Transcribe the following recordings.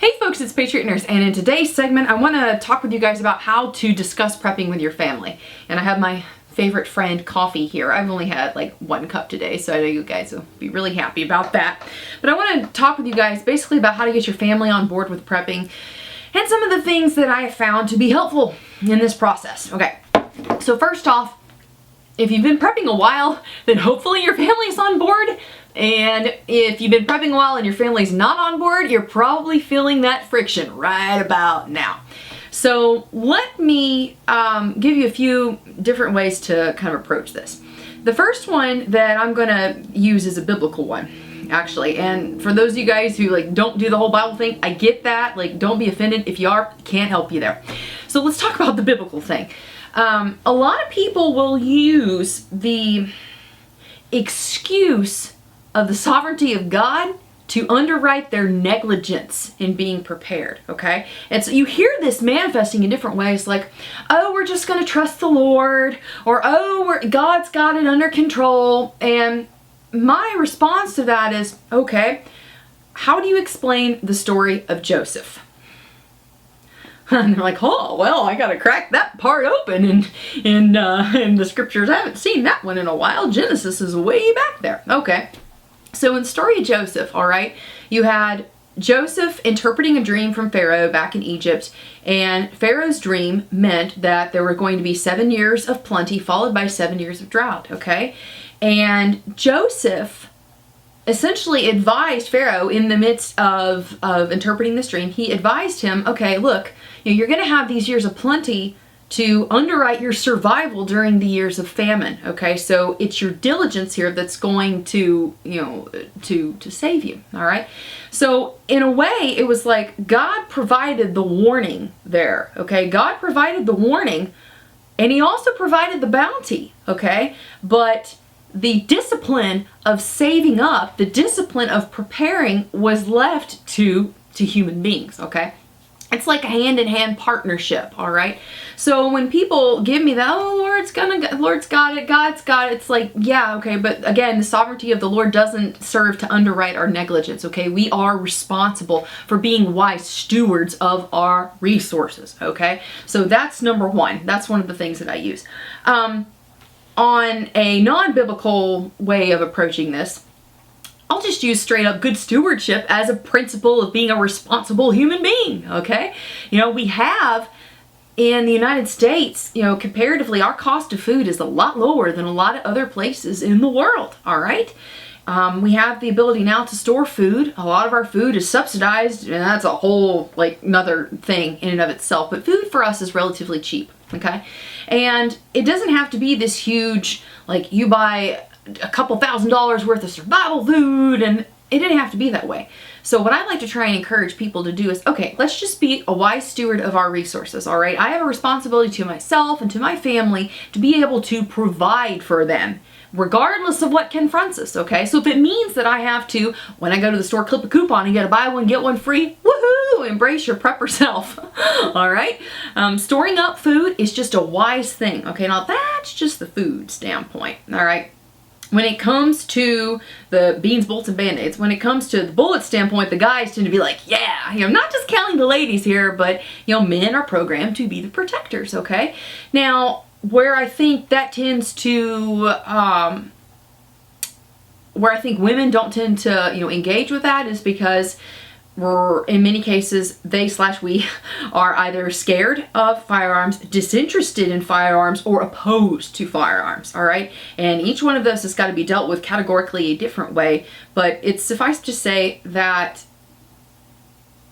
Hey folks, it's Patriot Nurse, and in today's segment I want to talk with you guys about how to discuss prepping with your family. And I have my favorite friend coffee here. I've only had like 1 cup today, so I know you guys will be really happy about that. But I want to talk with you guys basically about how to get your family on board with prepping and some of the things that I have found to be helpful in this process. Okay, so first off, if you've been prepping a while, then hopefully your family's on board. And if you've been prepping a while and your family's not on board, you're probably feeling that friction right about now. So let me give you a few different ways to kind of approach this. The first one that I'm going to use is a biblical one, actually. And for those of you guys who like don't do the whole Bible thing, I get that. Like, don't be offended. If you are, can't help you there. So let's talk about the biblical thing. A lot of people will use the excuse of the sovereignty of God to underwrite their negligence in being prepared, okay? And so you hear this manifesting in different ways, like, oh, we're just gonna trust the Lord, or oh, God's got it under control. And my response to that is, okay, how do you explain the story of Joseph? And they're like, oh, well, I gotta crack that part open in the scriptures. I haven't seen that one in a while. Genesis is way back there. Okay. So in the story of Joseph, all right, you had Joseph interpreting a dream from Pharaoh back in Egypt, and Pharaoh's dream meant that there were going to be 7 years of plenty followed by 7 years of drought, okay? And Joseph essentially advised Pharaoh in the midst of interpreting this dream. He advised him, okay, look, you're going to have these years of plenty to underwrite your survival during the years of famine, okay? So it's your diligence here that's going to, to save you, all right? So in a way, it was like God provided the warning there, okay? God provided the warning, and he also provided the bounty, okay? But the discipline of saving up, the discipline of preparing was left to human beings, okay? It's like a hand-in-hand partnership, all right? So when people give me that, oh, Lord's got it, God's got it, it's like, yeah, okay, but again, the sovereignty of the Lord doesn't serve to underwrite our negligence, okay? We are responsible for being wise stewards of our resources, okay? So that's number one. That's one of the things that I use. On a non-biblical way of approaching this, I'll just use straight up good stewardship as a principle of being a responsible human being, okay? We have in the United States, comparatively, our cost of food is a lot lower than a lot of other places in the world, all right? We have the ability now to store food. A lot of our food is subsidized, and that's a whole, another thing in and of itself. But food for us is relatively cheap, okay? And it doesn't have to be this huge, you buy a couple $1,000s worth of survival food, and it didn't have to be that way. So what I like to try and encourage people to do is, okay, let's just be a wise steward of our resources, all right? I have a responsibility to myself and to my family to be able to provide for them, regardless of what confronts us, okay? So if it means that I have to, when I go to the store, clip a coupon and get a buy one, get one free, woohoo, embrace your prepper self, all right? Storing up food is just a wise thing, okay? Now that's just the food standpoint, all right? When it comes to the beans, bolts, and BandAids, when it comes to the bullet standpoint, the guys tend to be like, yeah, not just counting the ladies here, but, men are programmed to be the protectors, okay? Now, where I think that tends to, where I think women don't tend to, engage with that is because in many cases, we are either scared of firearms, disinterested in firearms, or opposed to firearms, all right? And each one of those has got to be dealt with categorically a different way, but it's suffice to say that,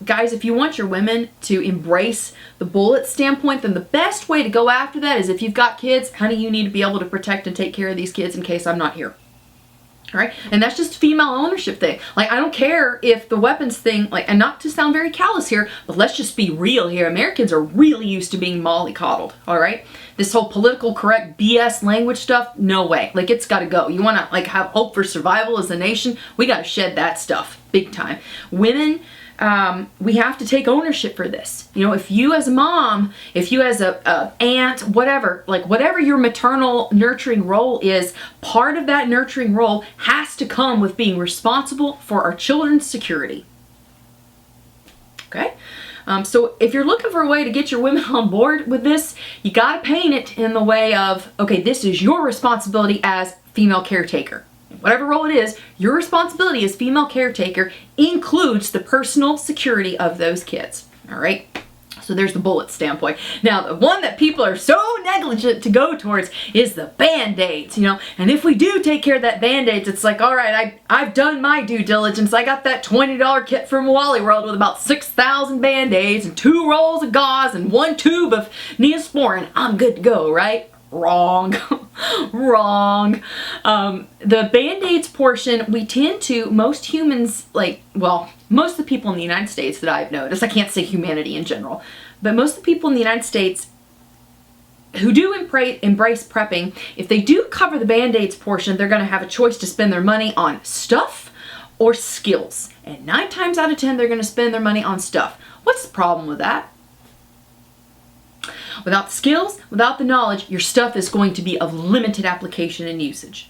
guys, if you want your women to embrace the bullet standpoint, then the best way to go after that is if you've got kids, honey, you need to be able to protect and take care of these kids in case I'm not here. All right, and that's just a female ownership thing. I don't care if the weapons thing, and not to sound very callous here, but let's just be real here. Americans are really used to being mollycoddled, all right? This whole political correct BS language stuff, no way. It's got to go. You want to, have hope for survival as a nation? We got to shed that stuff big time. Women, we have to take ownership for this. If you as a mom, if you as a aunt, whatever, whatever your maternal nurturing role is, part of that nurturing role has to come with being responsible for our children's security. Okay? So if you're looking for a way to get your women on board with this, you got to paint it in the way of, okay, this is your responsibility as female caretaker. Whatever role it is, your responsibility as female caretaker includes the personal security of those kids. All right? So there's the bullet standpoint. Now, the one that people are so negligent to go towards is the BandAids, you know. And if we do take care of that BandAids, it's like, all right, I've done my due diligence. I got that $20 kit from Wally World with about 6,000 BandAids and 2 rolls of gauze and 1 tube of Neosporin. I'm good to go, right? Wrong. Wrong. The BandAids portion, we tend to, most humans, like, well, most of the people in the United States that I've noticed, I can't say humanity in general, but most of the people in the United States who do embrace prepping, if they do cover the BandAids portion, they're going to have a choice to spend their money on stuff or skills. And 9 times out of 10, they're going to spend their money on stuff. What's the problem with that? Without the skills, without the knowledge, your stuff is going to be of limited application and usage.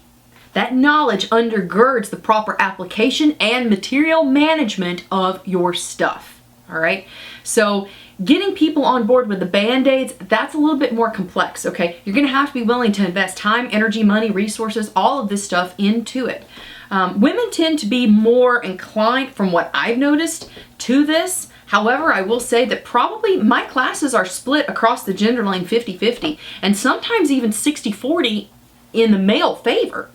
That knowledge undergirds the proper application and material management of your stuff. All right? So getting people on board with the BandAids, that's a little bit more complex, okay? You're going to have to be willing to invest time, energy, money, resources, all of this stuff into it. Women tend to be more inclined, from what I've noticed, to this. However, I will say that probably my classes are split across the gender line 50-50 and sometimes even 60-40 in the male favor.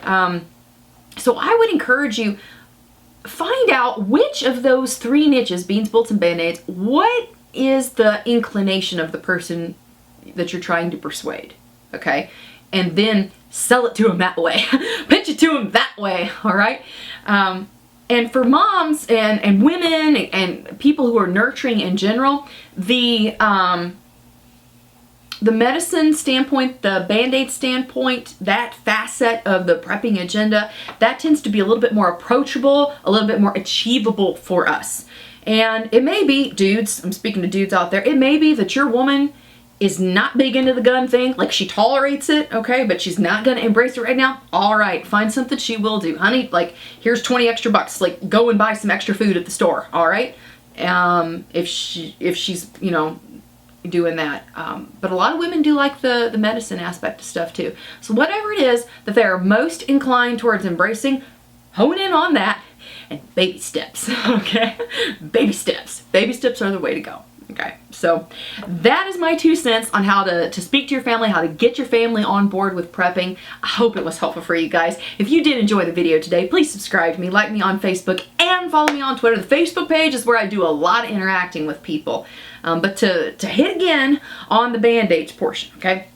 So I would encourage you, find out which of those 3 niches, beans, bullets, and BandAids, what is the inclination of the person that you're trying to persuade, okay? And then sell it to them that way. Pitch it to them that way, all right? And for moms and women and people who are nurturing in general, the medicine standpoint, the BandAid standpoint, that facet of the prepping agenda, that tends to be a little bit more approachable, a little bit more achievable for us. And it may be, dudes, I'm speaking to dudes out there, it may be that your woman is not big into the gun thing, like she tolerates it, okay, but she's not gonna embrace it right now. All right, find something she will do. Honey, like, here's 20 extra bucks, like, go and buy some extra food at the store, all right? If she's, you know, doing that. But a lot of women do like the medicine aspect of stuff too. So whatever it is that they are most inclined towards embracing, hone in on that, and baby steps, okay? Baby steps. Baby steps are the way to go. Okay, so that is my 2 cents on how to speak to your family, how to get your family on board with prepping. I hope it was helpful for you guys. If you did enjoy the video today, please subscribe to me, like me on Facebook, and follow me on Twitter. The Facebook page is where I do a lot of interacting with people. But to hit again on the BandAids portion, okay?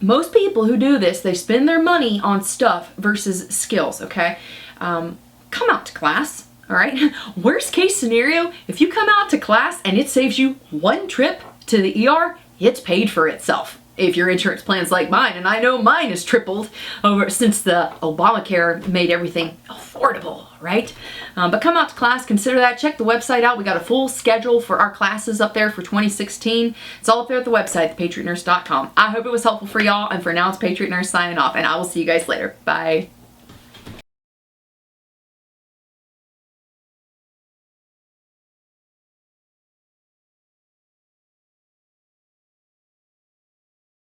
Most people who do this, they spend their money on stuff versus skills, okay? Come out to class. All right, worst case scenario, if you come out to class and it saves you 1 trip to the ER, it's paid for itself. If your insurance plan's like mine, and I know mine has tripled over since the Obamacare made everything affordable, right? But come out to class, consider that. Check the website out. We got a full schedule for our classes up there for 2016. It's all up there at the website, thepatriotnurse.com. I hope it was helpful for y'all, and for now, it's Patriot Nurse signing off, and I will see you guys later. Bye.